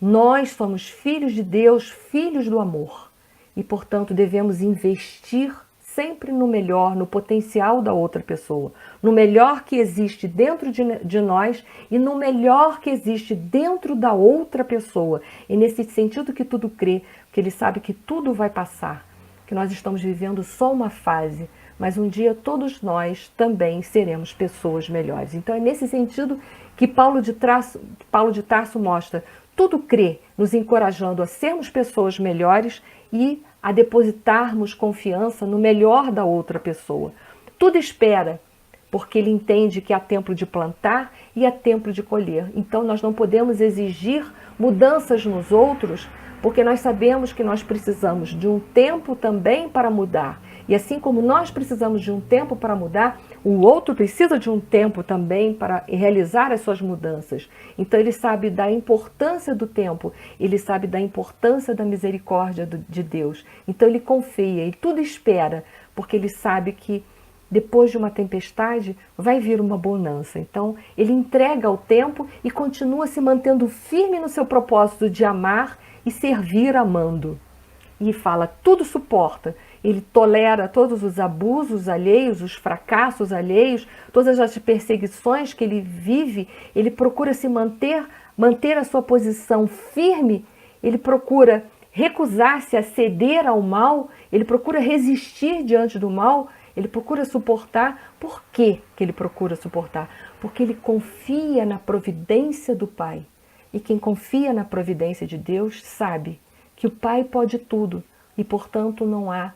nós somos filhos de Deus, filhos do amor. E, portanto, devemos investir sempre no melhor, no potencial da outra pessoa, no melhor que existe dentro de nós e no melhor que existe dentro da outra pessoa. E nesse sentido que tudo crê, que ele sabe que tudo vai passar, que nós estamos vivendo só uma fase, mas um dia todos nós também seremos pessoas melhores. Então é nesse sentido que Paulo de Tarso mostra: tudo crê, nos encorajando a sermos pessoas melhores e a depositarmos confiança no melhor da outra pessoa. Tudo espera, porque ele entende que há tempo de plantar e há tempo de colher. Então nós não podemos exigir mudanças nos outros, porque nós sabemos que nós precisamos de um tempo também para mudar. E assim como nós precisamos de um tempo para mudar, o outro precisa de um tempo também para realizar as suas mudanças. Então ele sabe da importância do tempo, ele sabe da importância da misericórdia de Deus. Então ele confia e tudo espera, porque ele sabe que depois de uma tempestade vai vir uma bonança. Então ele entrega o tempo e continua se mantendo firme no seu propósito de amar e servir amando. E fala, tudo suporta. Ele tolera todos os abusos alheios, os fracassos alheios, todas as perseguições que ele vive. Ele procura se manter a sua posição firme. Ele procura recusar-se a ceder ao mal. Ele procura resistir diante do mal. Ele procura suportar. Por quê que ele procura suportar? Porque ele confia na providência do Pai. E quem confia na providência de Deus sabe que o Pai pode tudo e, portanto, não há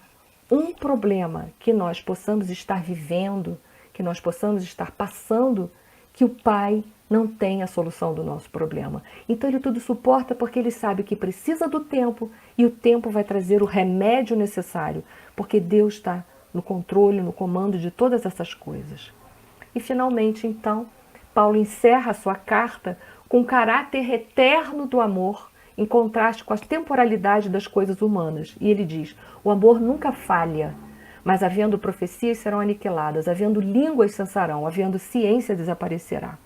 um problema que nós possamos estar vivendo, que nós possamos estar passando, que o Pai não tem a solução do nosso problema. Então ele tudo suporta porque ele sabe que precisa do tempo e o tempo vai trazer o remédio necessário, porque Deus está no controle, no comando de todas essas coisas. E finalmente, então, Paulo encerra a sua carta com o caráter eterno do amor, em contraste com a temporalidade das coisas humanas. E ele diz, o amor nunca falha, mas havendo profecias serão aniquiladas, havendo línguas cessarão, havendo ciência desaparecerá.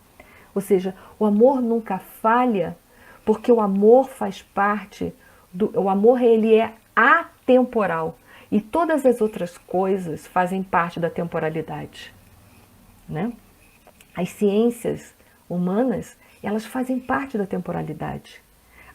Ou seja, o amor nunca falha, porque o amor faz parte, o amor ele é atemporal, e todas as outras coisas fazem parte da temporalidade, né? As ciências humanas, elas fazem parte da temporalidade.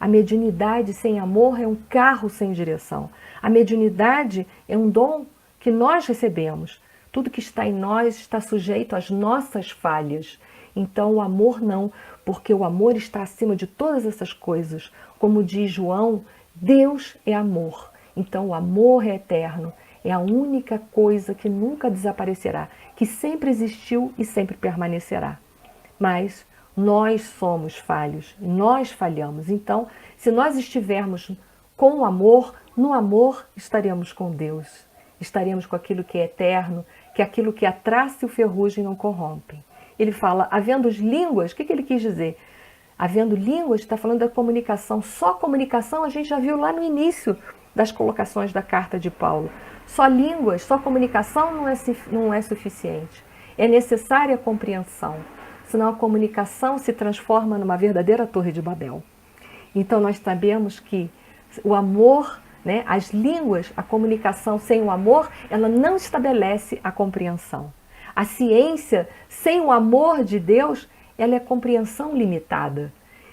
A mediunidade sem amor é um carro sem direção. A mediunidade é um dom que nós recebemos. Tudo que está em nós está sujeito às nossas falhas. Então o amor não, porque o amor está acima de todas essas coisas. Como diz João, Deus é amor. Então o amor é eterno. É a única coisa que nunca desaparecerá, que sempre existiu e sempre permanecerá. Mas nós somos falhos, nós falhamos. Então, se nós estivermos com o amor, no amor estaremos com Deus. Estaremos com aquilo que é eterno, que é aquilo que a traça e o ferrugem não corrompem. Ele fala, havendo línguas, o que ele quis dizer? Havendo línguas, está falando da comunicação. Só comunicação a gente já viu lá no início das colocações da carta de Paulo. Só línguas, só comunicação não é suficiente. É necessária a compreensão. Senão a comunicação se transforma numa verdadeira torre de Babel. Então nós sabemos que o amor, né, as línguas, a comunicação sem o amor, ela não estabelece a compreensão. A ciência sem o amor de Deus, ela é compreensão limitada.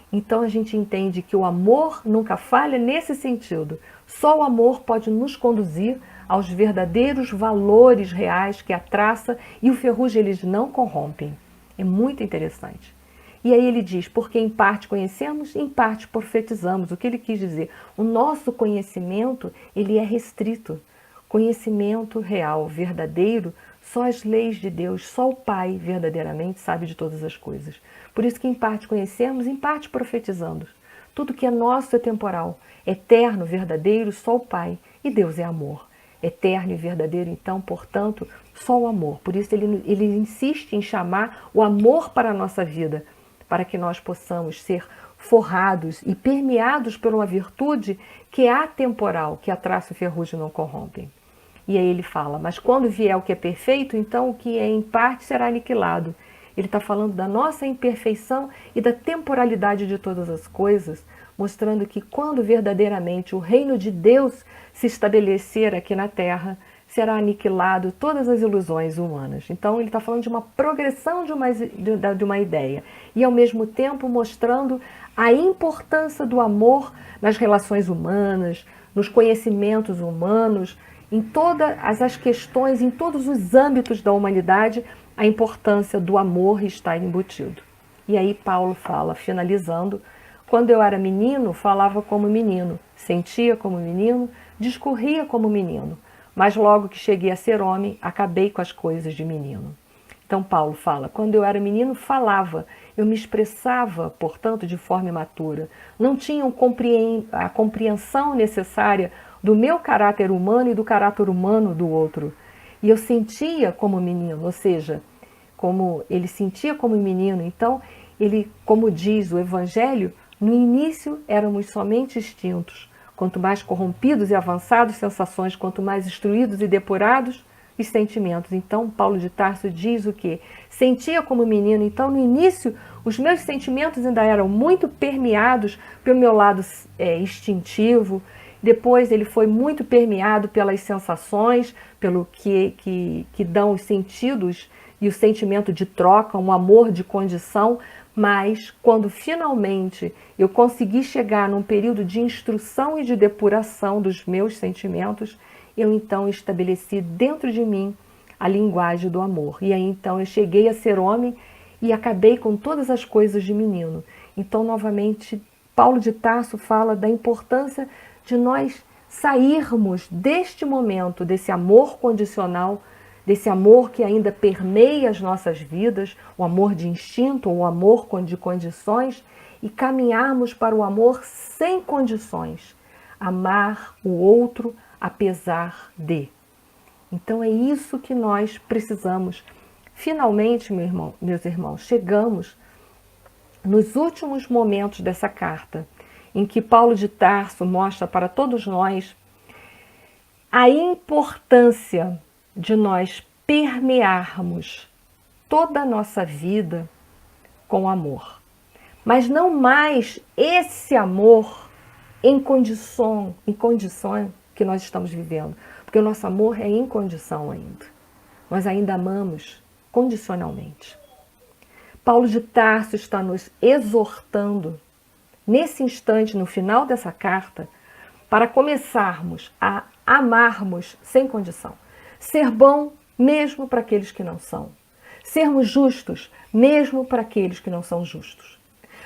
Então a gente entende que o amor nunca falha nesse sentido. Só o amor pode nos conduzir aos verdadeiros valores reais que a traça e o ferrugem eles não corrompem. É muito interessante. E aí ele diz, porque em parte conhecemos, em parte profetizamos. O que ele quis dizer? O nosso conhecimento, ele é restrito. Conhecimento real, verdadeiro, só as leis de Deus, só o Pai verdadeiramente sabe de todas as coisas. Por isso que em parte conhecemos, em parte profetizamos. Tudo que é nosso é temporal, eterno, verdadeiro, só o Pai. E Deus é amor. Eterno e verdadeiro, então, portanto, só o amor. Por isso ele insiste em chamar o amor para a nossa vida, para que nós possamos ser forrados e permeados por uma virtude que é atemporal, que a traça e ferrugem não corrompem. E aí ele fala, mas quando vier o que é perfeito, então o que é em parte será aniquilado. Ele está falando da nossa imperfeição e da temporalidade de todas as coisas, mostrando que quando verdadeiramente o reino de Deus se estabelecer aqui na terra, será aniquilado todas as ilusões humanas. Então ele está falando de uma progressão de uma ideia e ao mesmo tempo mostrando a importância do amor nas relações humanas, nos conhecimentos humanos, em todas as questões, em todos os âmbitos da humanidade, a importância do amor está embutido. E aí Paulo fala, finalizando, quando eu era menino, falava como menino, sentia como menino, discorria como menino, mas logo que cheguei a ser homem, acabei com as coisas de menino. Então Paulo fala, quando eu era menino, falava, eu me expressava, portanto, de forma imatura. Não tinham a compreensão necessária do meu caráter humano e do caráter humano do outro. E eu sentia como menino, ou seja, como ele sentia como menino. Então, ele, como diz o Evangelho, no início éramos somente instintos. Quanto mais corrompidos e avançados sensações, quanto mais instruídos e depurados os sentimentos. Então, Paulo de Tarso diz o quê? Sentia como menino. Então, no início, os meus sentimentos ainda eram muito permeados pelo meu lado instintivo. Depois, ele foi muito permeado pelas sensações, pelo que dão os sentidos e o sentimento de troca, um amor de condição. Mas, quando finalmente eu consegui chegar num período de instrução e de depuração dos meus sentimentos, eu então estabeleci dentro de mim a linguagem do amor. E aí então eu cheguei a ser homem e acabei com todas as coisas de menino. Então, novamente, Paulo de Tarso fala da importância de nós sairmos deste momento, desse amor condicional, desse amor que ainda permeia as nossas vidas, o amor de instinto, o amor de condições, e caminharmos para o amor sem condições, amar o outro apesar de. Então é isso que nós precisamos. Finalmente, meus irmãos, chegamos nos últimos momentos dessa carta, em que Paulo de Tarso mostra para todos nós a importância de nós permearmos toda a nossa vida com amor. Mas não mais esse amor em condição que nós estamos vivendo. Porque o nosso amor é em condição ainda. Nós ainda amamos condicionalmente. Paulo de Tarso está nos exortando, nesse instante, no final dessa carta, para começarmos a amarmos sem condição. Ser bom mesmo para aqueles que não são. Sermos justos mesmo para aqueles que não são justos.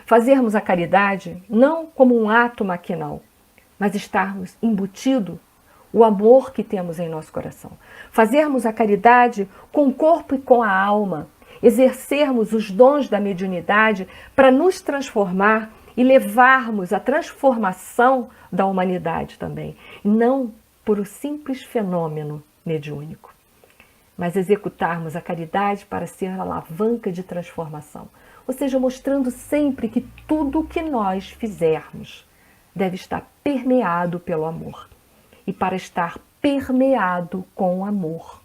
Fazermos a caridade não como um ato maquinal, mas estarmos embutido o amor que temos em nosso coração. Fazermos a caridade com o corpo e com a alma. Exercermos os dons da mediunidade para nos transformar e levarmos a transformação da humanidade também. Não por o simples fenômeno mediúnico, mas executarmos a caridade para ser a alavanca de transformação. Ou seja, mostrando sempre que tudo o que nós fizermos deve estar permeado pelo amor. E para estar permeado com o amor,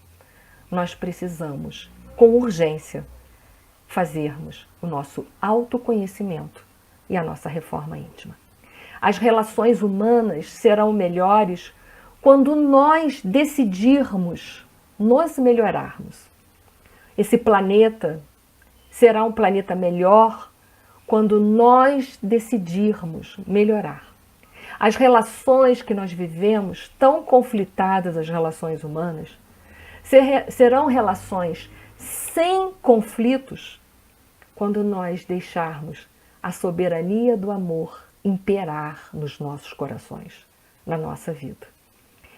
nós precisamos, com urgência, fazermos o nosso autoconhecimento e a nossa reforma íntima. As relações humanas serão melhores quando nós decidirmos nos melhorarmos. Esse planeta será um planeta melhor quando nós decidirmos melhorar. As relações que nós vivemos, tão conflitadas as relações humanas, serão relações sem conflitos quando nós deixarmos a soberania do amor imperar nos nossos corações, na nossa vida.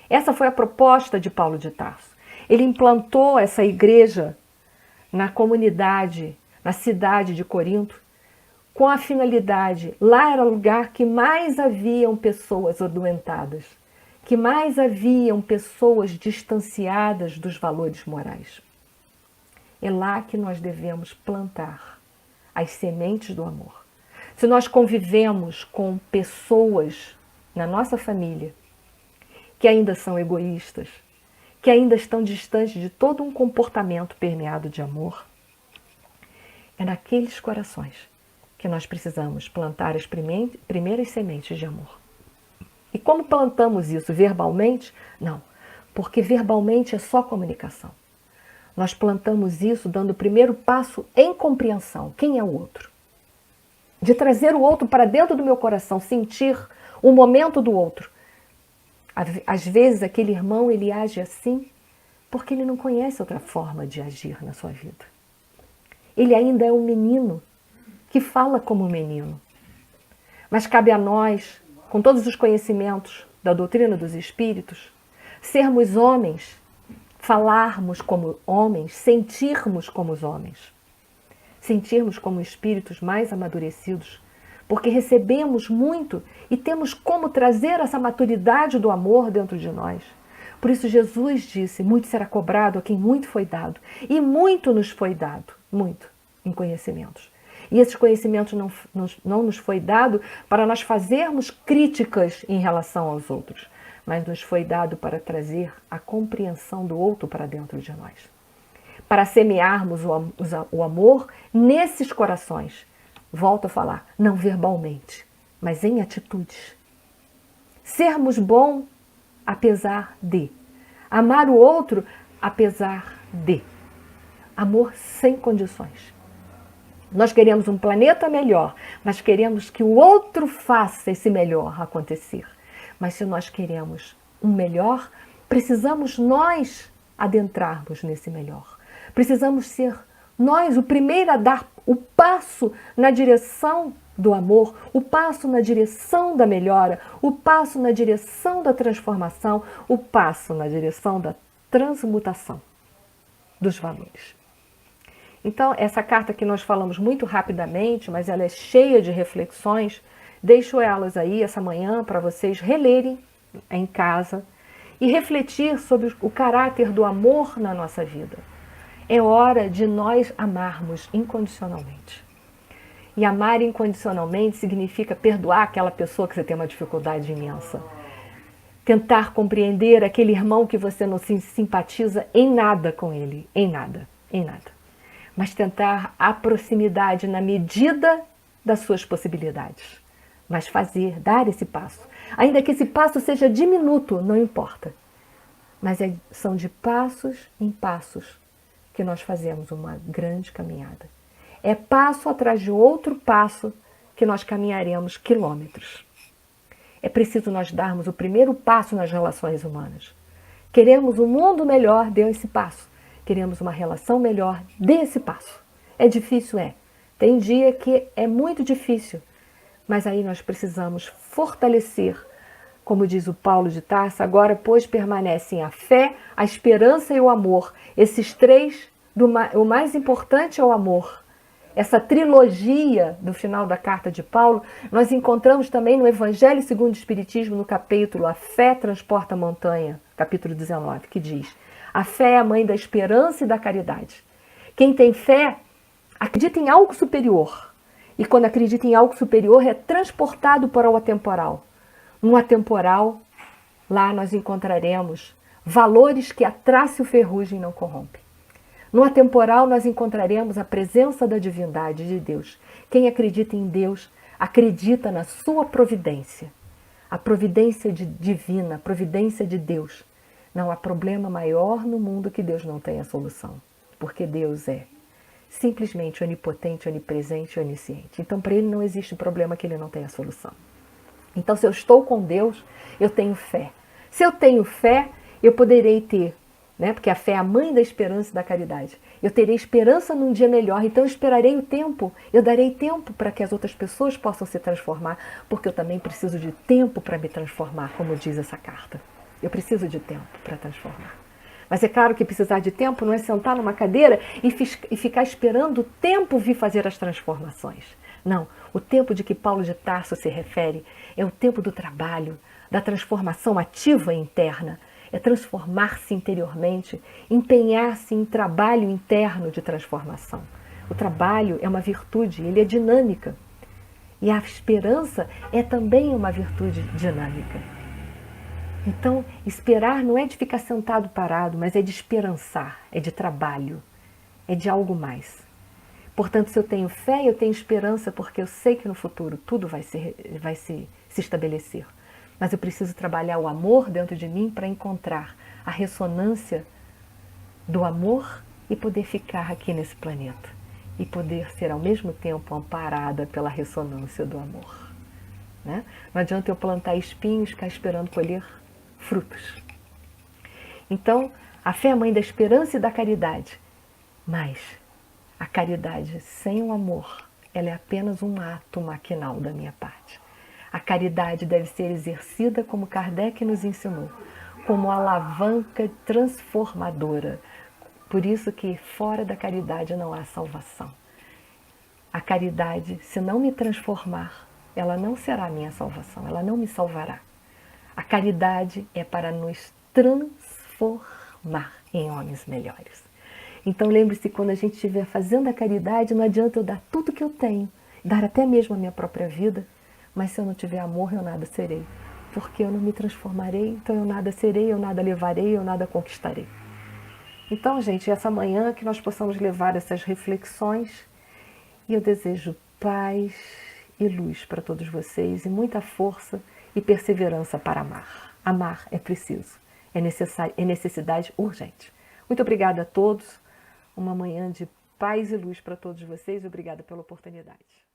Essa foi a proposta de Paulo de Tarso. Ele implantou essa igreja na comunidade, na cidade de Corinto, com a finalidade, lá era o lugar que mais haviam pessoas adoentadas, que mais haviam pessoas distanciadas dos valores morais. É lá que nós devemos plantar as sementes do amor. Se nós convivemos com pessoas na nossa família que ainda são egoístas, que ainda estão distantes de todo um comportamento permeado de amor, é naqueles corações que nós precisamos plantar as primeiras sementes de amor. E como plantamos isso verbalmente? Não. porque verbalmente é só comunicação. Nós plantamos isso dando o primeiro passo em compreensão. Quem é o outro? De trazer o outro para dentro do meu coração, sentir o momento do outro. Às vezes aquele irmão, ele age assim porque ele não conhece outra forma de agir na sua vida. Ele ainda é um menino que fala como um menino. Mas cabe a nós, com todos os conhecimentos da doutrina dos espíritos, sermos homens, falarmos como homens, sentirmos como os homens. Sentirmos como espíritos mais amadurecidos, porque recebemos muito e temos como trazer essa maturidade do amor dentro de nós. Por isso Jesus disse, muito será cobrado a quem muito foi dado. E muito nos foi dado, muito, em conhecimentos. E esses conhecimentos não nos foi dado para nós fazermos críticas em relação aos outros, mas nos foi dado para trazer a compreensão do outro para dentro de nós. Para semearmos o amor nesses corações. Volto a falar, não verbalmente, mas em atitudes. Sermos bom apesar de. Amar o outro apesar de. Amor sem condições. Nós queremos um planeta melhor, mas queremos que o outro faça esse melhor acontecer. Mas se nós queremos um melhor, precisamos nós adentrarmos nesse melhor. Precisamos ser nós o primeiro a dar o passo na direção do amor, o passo na direção da melhora, o passo na direção da transformação, o passo na direção da transmutação dos valores. Então, essa carta que nós falamos muito rapidamente, mas ela é cheia de reflexões, deixo elas aí essa manhã para vocês relerem em casa e refletir sobre o caráter do amor na nossa vida. É hora de nós amarmos incondicionalmente. E amar incondicionalmente significa perdoar aquela pessoa que você tem uma dificuldade imensa. Tentar compreender aquele irmão que você não se simpatiza em nada com ele, em nada, em nada. Mas tentar a proximidade na medida das suas possibilidades. Mas fazer, dar esse passo. Ainda que esse passo seja diminuto, não importa. Mas são de passos em passos que nós fazemos uma grande caminhada. É passo atrás de outro passo que nós caminharemos quilômetros. É preciso nós darmos o primeiro passo nas relações humanas. Queremos um mundo melhor, dê esse passo. Queremos uma relação melhor, dê esse passo. É difícil, é. Tem dia que é muito difícil, mas aí nós precisamos fortalecer, como diz o Paulo de Tarso, agora, pois, permanecem a fé, a esperança e o amor. Esses três, o mais importante é o amor. Essa trilogia do final da carta de Paulo, nós encontramos também no Evangelho segundo o Espiritismo, no capítulo A Fé Transporta a Montanha, capítulo 19, que diz: a fé é a mãe da esperança e da caridade. Quem tem fé acredita em algo superior. E quando acredita em algo superior, é transportado para o atemporal. No atemporal, lá nós encontraremos valores que a traça e o ferrugem não corrompem. No atemporal, nós encontraremos a presença da divindade de Deus. Quem acredita em Deus, acredita na sua providência. A providência divina, a providência de Deus. Não há problema maior no mundo que Deus não tenha solução. Porque Deus é simplesmente onipotente, onipresente e onisciente. Então, para Ele não existe problema que Ele não tenha solução. Então, se eu estou com Deus, eu tenho fé. Se eu tenho fé, eu poderei ter, né? Porque a fé é a mãe da esperança e da caridade. Eu terei esperança num dia melhor, então eu esperarei o tempo. Eu darei tempo para que as outras pessoas possam se transformar, porque eu também preciso de tempo para me transformar, como diz essa carta. Eu preciso de tempo para transformar. Mas é claro que precisar de tempo não é sentar numa cadeira e ficar esperando o tempo vir fazer as transformações. Não, o tempo de que Paulo de Tarso se refere é o tempo do trabalho, da transformação ativa e interna. É transformar-se interiormente, empenhar-se em trabalho interno de transformação. O trabalho é uma virtude, ele é dinâmica. E a esperança é também uma virtude dinâmica. Então, esperar não é de ficar sentado parado, mas é de esperançar, é de trabalho, é de algo mais. Portanto, se eu tenho fé, eu tenho esperança, porque eu sei que no futuro tudo vai se estabelecer. Mas eu preciso trabalhar o amor dentro de mim para encontrar a ressonância do amor e poder ficar aqui nesse planeta e poder ser ao mesmo tempo amparada pela ressonância do amor, né? Não adianta eu plantar espinhos e ficar esperando colher frutos. Então, a fé é a mãe da esperança e da caridade, mas a caridade sem o amor, ela é apenas um ato maquinal da minha parte. A caridade deve ser exercida como Kardec nos ensinou, como alavanca transformadora. Por isso que fora da caridade não há salvação. A caridade, se não me transformar, ela não será a minha salvação, ela não me salvará. A caridade é para nos transformar em homens melhores. Então lembre-se, quando a gente estiver fazendo a caridade, não adianta eu dar tudo que eu tenho, dar até mesmo a minha própria vida, mas se eu não tiver amor, eu nada serei. Porque eu não me transformarei, então eu nada serei, eu nada levarei, eu nada conquistarei. Então, gente, essa manhã que nós possamos levar essas reflexões e eu desejo paz e luz para todos vocês e muita força e perseverança para amar. Amar é preciso, é necessário, é necessidade urgente. Muito obrigada a todos. Uma manhã de paz e luz para todos vocês. Obrigada pela oportunidade.